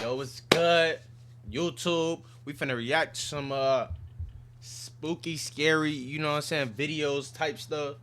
Yo, what's good? YouTube. We finna react to some spooky, scary, you know what I'm saying, videos type stuff.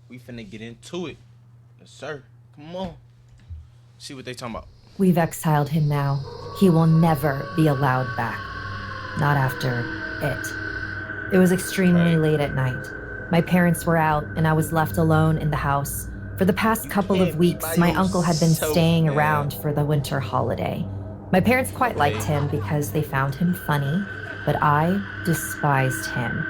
We finna get into it. Yes, sir. Come on. See what they talking about. We've exiled him now. He will never be allowed back. Not after it. It was extremely late at night. My parents were out, and I was left alone in the house. For the past couple of weeks, my uncle had been staying around for the winter holiday. My parents quite liked him because they found him funny, but I despised him.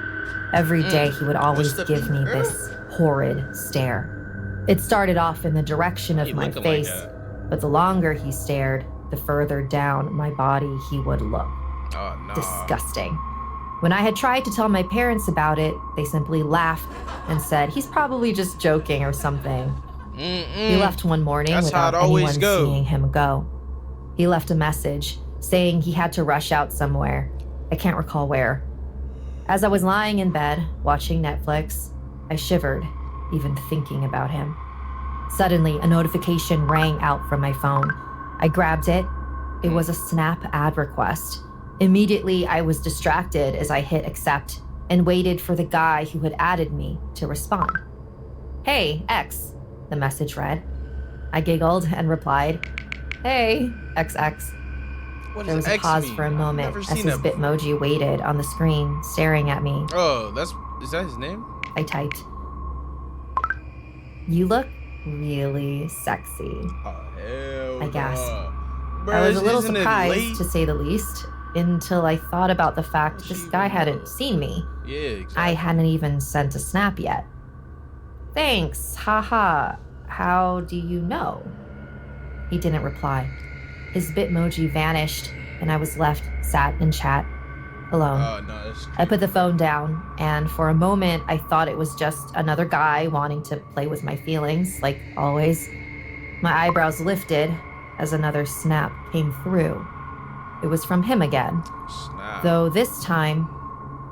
Every day he would always give me this horrid stare. It started off in the direction of my face, but the longer he stared, the further down my body he would look. Oh, no. Disgusting. When I had tried to tell my parents about it, they simply laughed and said he's probably just joking or something. He left one morning without anyone seeing him go. He left a message saying he had to rush out somewhere. I can't recall where. As I was lying in bed, watching Netflix, I shivered, even thinking about him. Suddenly, a notification rang out from my phone. I grabbed it. It was a Snap ad request. Immediately, I was distracted as I hit accept and waited for the guy who had added me to respond. "Hey, X," the message read. I giggled and replied, "Hey, XX." There was a pause for a moment as his Bitmoji waited on the screen, staring at me. Oh, is that his name? I typed, "You look really sexy." Oh, hell I gasped. Bruh, I was a little isn't it surprised, late? to say the least, until I thought about the fact this guy hadn't seen me. Yeah, exactly. I hadn't even sent a snap yet. "Thanks, haha. How do you know?" He didn't reply. His Bitmoji vanished, and I was left sat in chat, alone. Oh, no, that's I put the phone down, and for a moment, I thought it was just another guy wanting to play with my feelings, like always. My eyebrows lifted as another snap came through. It was from him again, snap. though this time,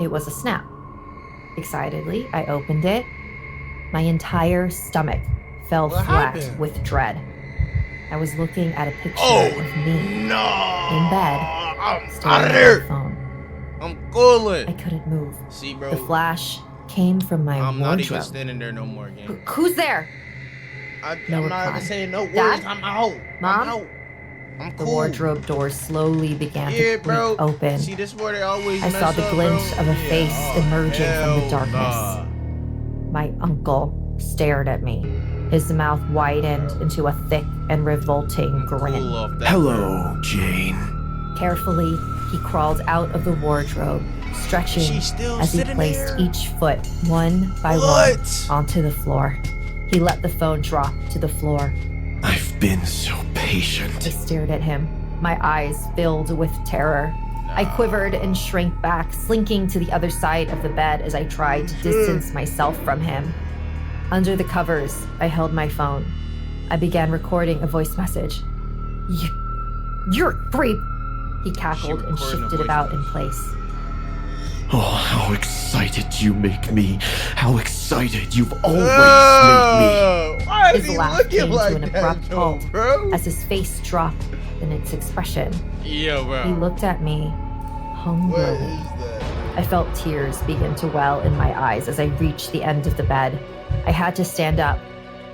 it was a snap. Excitedly, I opened it. My entire stomach fell flat with dread. I was looking at a picture of me in bed, I'm staring out of at there. my phone. I'm calling. I couldn't move. See, bro. The flash came from my I'm not even wardrobe. standing there no more, gang. Who's there? I'm No not reply. even saying no words. Dad? I'm out. Mom? I'm out. I'm The cool. wardrobe door slowly began to creak bro. open. See, this is where they always I mess saw the up, glint bro. of a face Oh, emerging from the hell darkness. nah. My uncle stared at me. His mouth widened into a thick and revolting grin. Cool off that, Hello, Jane. Carefully, he crawled out of the wardrobe, stretching She's still as he sitting placed there? each foot one by What? one onto the floor. He let the phone drop to the floor. I've been so I patient. stared at him, my eyes filled with terror. I quivered and shrank back, slinking to the other side of the bed as I tried to distance myself from him. Under the covers, I held my phone. I began recording a voice message. You're a creep, he cackled and recording a shifted voice about in message. place. Oh, how excited you make me. How excited you've always made Why is His he laugh looking came like to an that, abrupt though, halt bro? as his face dropped in its expression. Yeah, bro. He looked at me What hungrily. is that? I felt tears begin to well in my eyes as I reached the end of the bed. I had to stand up.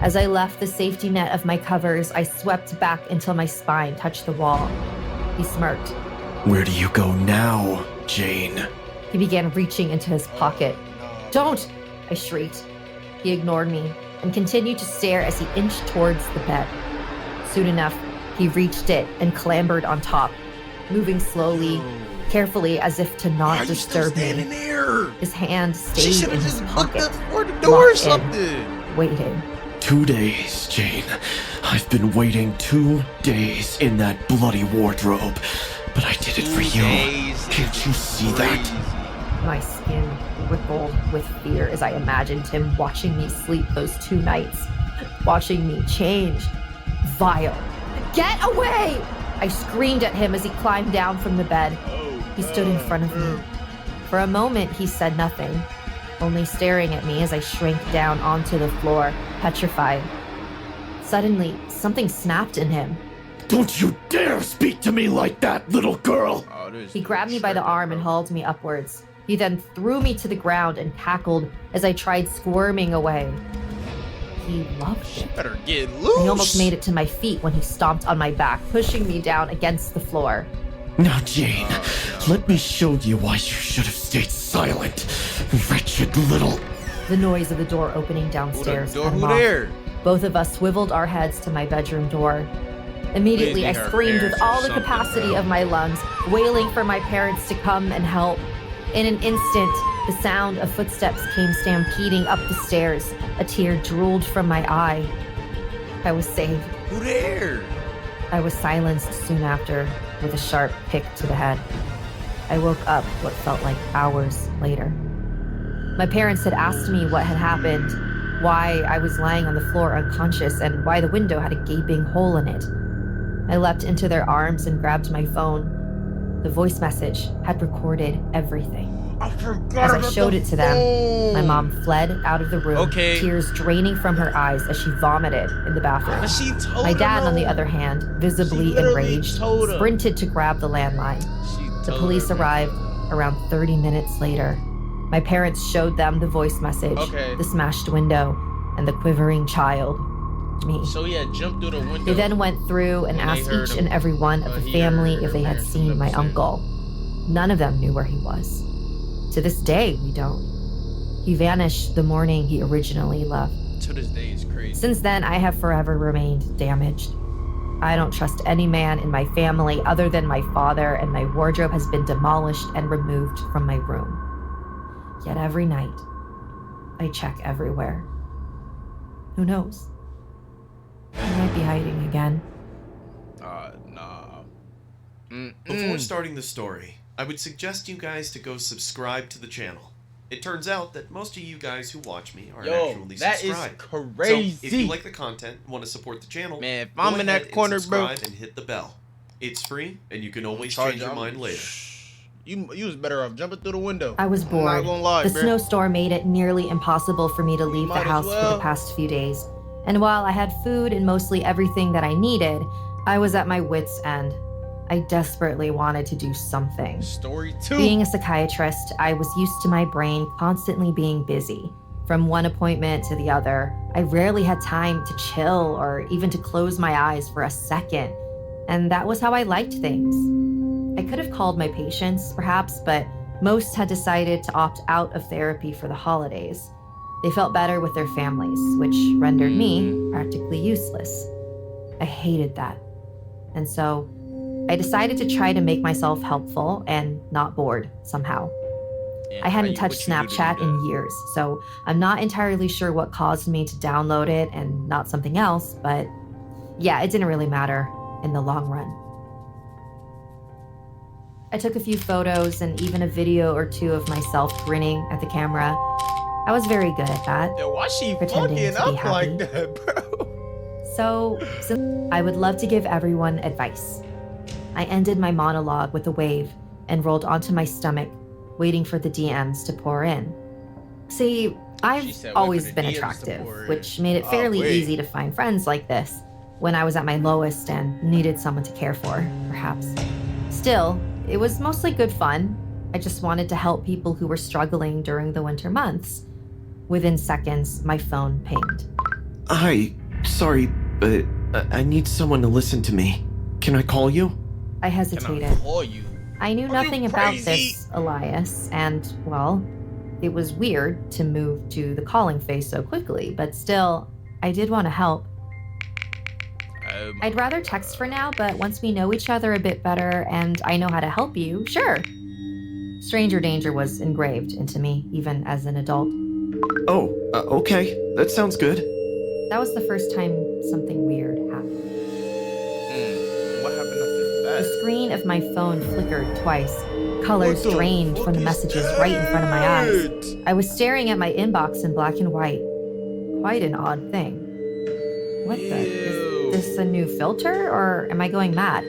As I left the safety net of my covers, I swept back until my spine touched the wall. He smirked. me. Where do you go now, Jane? He began reaching into his pocket. "Don't!" I shrieked. He ignored me and continued to stare as he inched towards the bed. Soon enough, he reached it and clambered on top, moving slowly, carefully as if to Why not are you still disturb standing me. there? Here. His hand She stayed should in have his just looked pocket, up for the door or locked in. something. waiting. 2 days, Jane. I've been waiting 2 days in that bloody wardrobe. But I did it for you. Can't you see that? My skin rippled with fear as I imagined him watching me sleep those 2 nights, watching me change. Vile. Get away! I screamed at him as he climbed down from the bed. He stood in front of me. For a moment, he said nothing, only staring at me as I shrank down onto the floor, petrified. Suddenly, something snapped in him. Don't you dare speak to to me like that, little girl? He grabbed me by the arm and hauled me upwards. He then threw me to the ground and cackled as I tried squirming away. He loved it. Better get loose. I almost made it to my feet when he stomped on my back, pushing me down against the floor. Now, Jane, let me show you why you should have stayed silent, wretched little... The noise of the door opening downstairs cut him off. Both of us swiveled our heads to my bedroom door. Immediately, I screamed with all the capacity of my lungs, wailing for my parents to come and help. In an instant, the sound of footsteps came stampeding up the stairs. A tear drooled from my eye. I was saved. Who there? I was silenced soon after with a sharp pick to the head. I woke up what felt like hours later. My parents had asked me what had happened, why I was lying on the floor unconscious, and why the window had a gaping hole in it. I leapt into their arms and grabbed my phone. The voice message had recorded everything. As I showed it to them, my mom fled out of the room, tears draining from her eyes as she vomited in the bathroom. My dad, on the other hand, visibly enraged, sprinted to grab the landline. The police arrived around 30 minutes later. My parents showed them the voice message, the smashed window, and the quivering child. Me. So he had jumped through the window. They then went through and asked each and every one of the family if they had seen my uncle. None of them knew where he was. To this day, we don't. He vanished the morning he originally left. To this day is crazy. Since then, I have forever remained damaged. I don't trust any man in my family other than my father, and my wardrobe has been demolished and removed from my room. Yet every night, I check everywhere. Who knows? I might be hiding again. Nah. Before starting the story, I would suggest you guys to go subscribe to the channel. It turns out that most of you guys who watch me are actually subscribed. That is crazy. So if you like the content and want to support the channel, man, if I'm in that corner, bro, subscribe and hit the bell. It's free, and you can always change your mind later. You was better off jumping through the window. I was bored. I'm not gonna lie, the bro. snowstorm made it nearly impossible for me to leave the house for the past few days. And while I had food and mostly everything that I needed, I was at my wit's end. I desperately wanted to do something. Story 2. Being a psychiatrist, I was used to my brain constantly being busy. From one appointment to the other, I rarely had time to chill or even to close my eyes for a second. And that was how I liked things. I could have called my patients, perhaps, but most had decided to opt out of therapy for the holidays. They felt better with their families, which rendered me practically useless. I hated that. And so I decided to try to make myself helpful and not bored somehow. I hadn't touched Snapchat in years, so I'm not entirely sure what caused me to download it and not something else, but yeah, it didn't really matter in the long run. I took a few photos and even a video or two of myself grinning at the camera. I was very good at that. Yeah, why she pretending fucking to be up happy. like that, bro? So I would love to give everyone advice. I ended my monologue with a wave and rolled onto my stomach, waiting for the DMs to pour in. See, I've always been attractive, which made it fairly easy to find friends like this when I was at my lowest and needed someone to care for, perhaps. Still, it was mostly good fun. I just wanted to help people who were struggling during the winter months. Within seconds, my phone pinged. Hi, sorry, but I need someone to listen to me. Can I call you? I hesitated. Can I call you? I knew nothing about this, Elias, and, well, it was weird to move to the calling phase so quickly, but still, I did want to help. I'd rather text for now, but once we know each other a bit better and I know how to help you, sure. Stranger danger was engraved into me, even as an adult. Oh, okay. That sounds good. That was the first time something weird happened. What happened after that? The screen of my phone flickered twice. Colors drained from the messages right in front of my eyes. I was staring at my inbox in black and white. Quite an odd thing. What the? Is this a new filter, or am I going mad?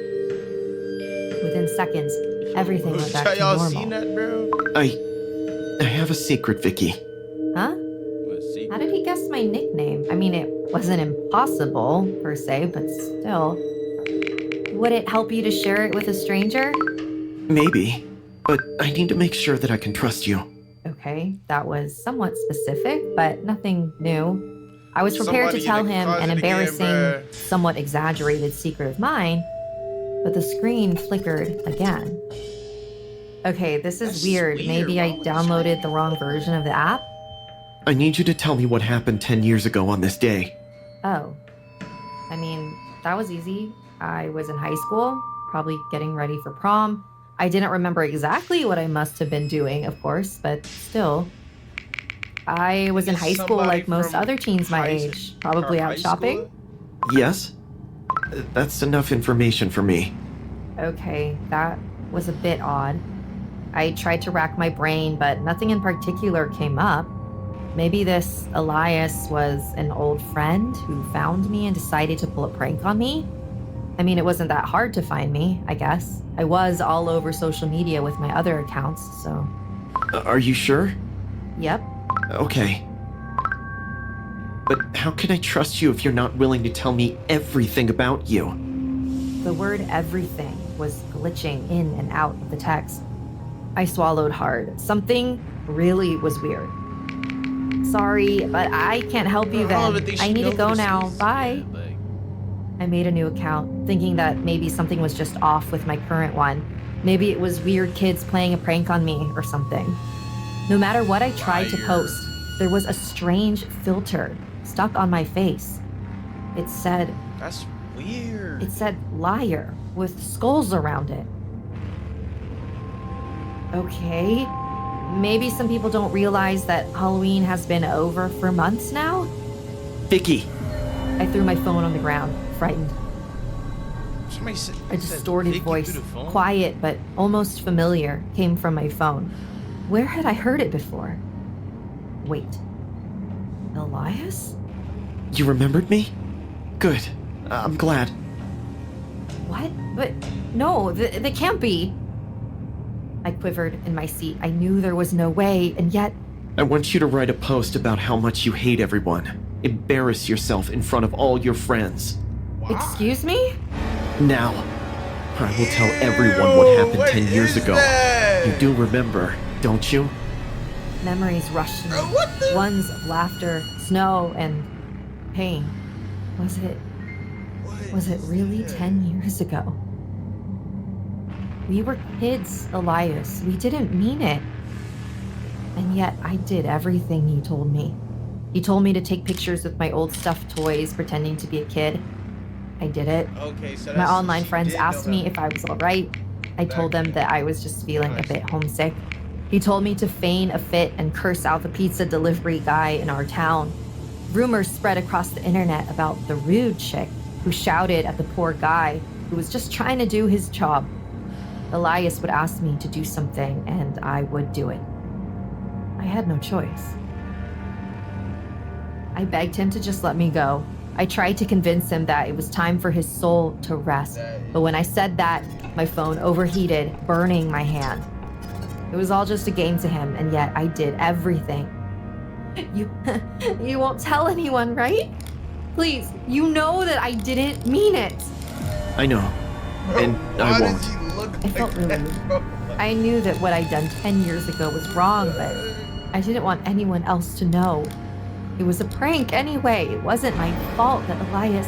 Within seconds, everything went back to Y'all normal. seen that, bro? I have a secret, Vicky. Huh? How did he guess my nickname? I mean, it wasn't impossible, per se, but still. Would it help you to share it with a stranger? Maybe, but I need to make sure that I can trust you. Okay, that was somewhat specific, but nothing new. I was prepared to tell him an embarrassing, somewhat exaggerated secret of mine, but the screen flickered again. Okay, this is weird. Maybe I downloaded the wrong version of the app? I need you to tell me what happened 10 years ago on this day. Oh. I mean, that was easy. I was in high school, probably getting ready for prom. I didn't remember exactly what I must have been doing, of course, but still. I was in high school like most other teens my age, probably out shopping. Yes? That's enough information for me. Okay, that was a bit odd. I tried to rack my brain, but nothing in particular came up. Maybe this Elias was an old friend who found me and decided to pull a prank on me? I mean, it wasn't that hard to find me, I guess. I was all over social media with my other accounts, so... Are you sure? Yep. Okay. But how can I trust you if you're not willing to tell me everything about you? The word everything was glitching in and out of the text. I swallowed hard. Something really was weird. Sorry, but I can't help you then. I need to go now. Bye. I made a new account, thinking that maybe something was just off with my current one. Maybe it was weird kids playing a prank on me or something. No matter what I tried to post, there was a strange filter stuck on my face. It said... That's weird. It said liar with skulls around it. Okay. Maybe some people don't realize that Halloween has been over for months now? Vicky! I threw my phone on the ground, frightened. Said, a distorted voice, quiet but almost familiar, came from my phone. Where had I heard it before? Wait. Elias? You remembered me? Good. I'm glad. What? But no, that can't be. I quivered in my seat. I knew there was no way, and yet... I want you to write a post about how much you hate everyone. Embarrass yourself in front of all your friends. Wow. Excuse me? Now, I will tell everyone what happened 10 years ago. You do remember, don't you? Memories rushed to me. Ones of laughter, snow, and pain. Was it really 10 years ago? We were kids, Elias. We didn't mean it. And yet I did everything he told me. He told me to take pictures with my old stuffed toys, pretending to be a kid. I did it. Okay, so my online friends asked me if I was all right. I told them that I was just feeling a bit homesick. He told me to feign a fit and curse out the pizza delivery guy in our town. Rumors spread across the internet about the rude chick who shouted at the poor guy who was just trying to do his job. Elias would ask me to do something, and I would do it. I had no choice. I begged him to just let me go. I tried to convince him that it was time for his soul to rest, but when I said that, my phone overheated, burning my hand. It was all just a game to him, and yet I did everything. You won't tell anyone, right? Please, you know that I didn't mean it. I know, and I won't. I felt relieved. I knew that what I'd done 10 years ago was wrong, but I didn't want anyone else to know. It was a prank anyway. It wasn't my fault that Elias...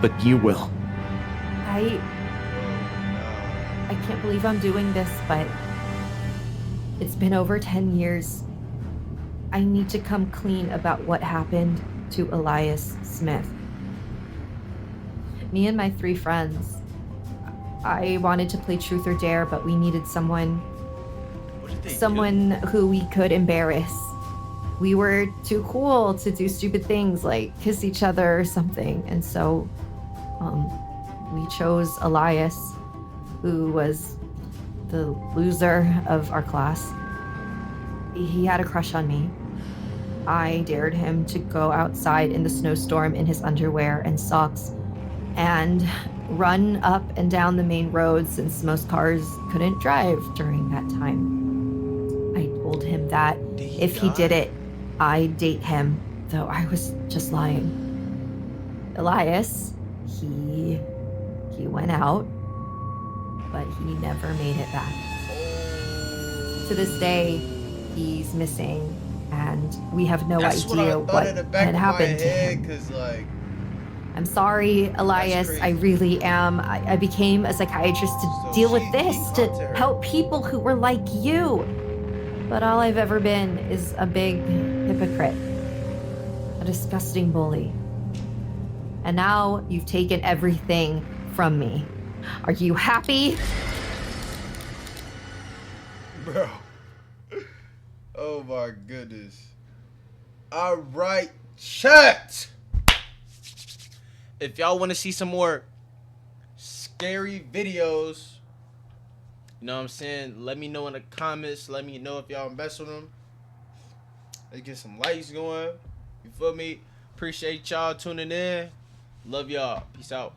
But you will. I can't believe I'm doing this, but it's been over 10 years. I need to come clean about what happened to Elias Smith. Me and my 3 friends, I wanted to play Truth or Dare, but we needed someone who we could embarrass. We were too cool to do stupid things like kiss each other or something. And so we chose Elias, who was the loser of our class. He had a crush on me. I dared him to go outside in the snowstorm in his underwear and socks and run up and down the main road since most cars couldn't drive during that time. I told him that if he did it, I'd date him, though I was just lying. Elias, he went out but he never made it back. To this day, he's missing, and we have no idea what had happened to him. I'm sorry, Elias. I really am. I became a psychiatrist to deal with this, to help people who were like you. But all I've ever been is a big hypocrite, a disgusting bully. And now you've taken everything from me. Are you happy? Bro. Oh my goodness. All right, chat. If y'all want to see some more scary videos, you know what I'm saying? Let me know in the comments. Let me know if y'all mess with them. Let's get some likes going. You feel me? Appreciate y'all tuning in. Love y'all. Peace out.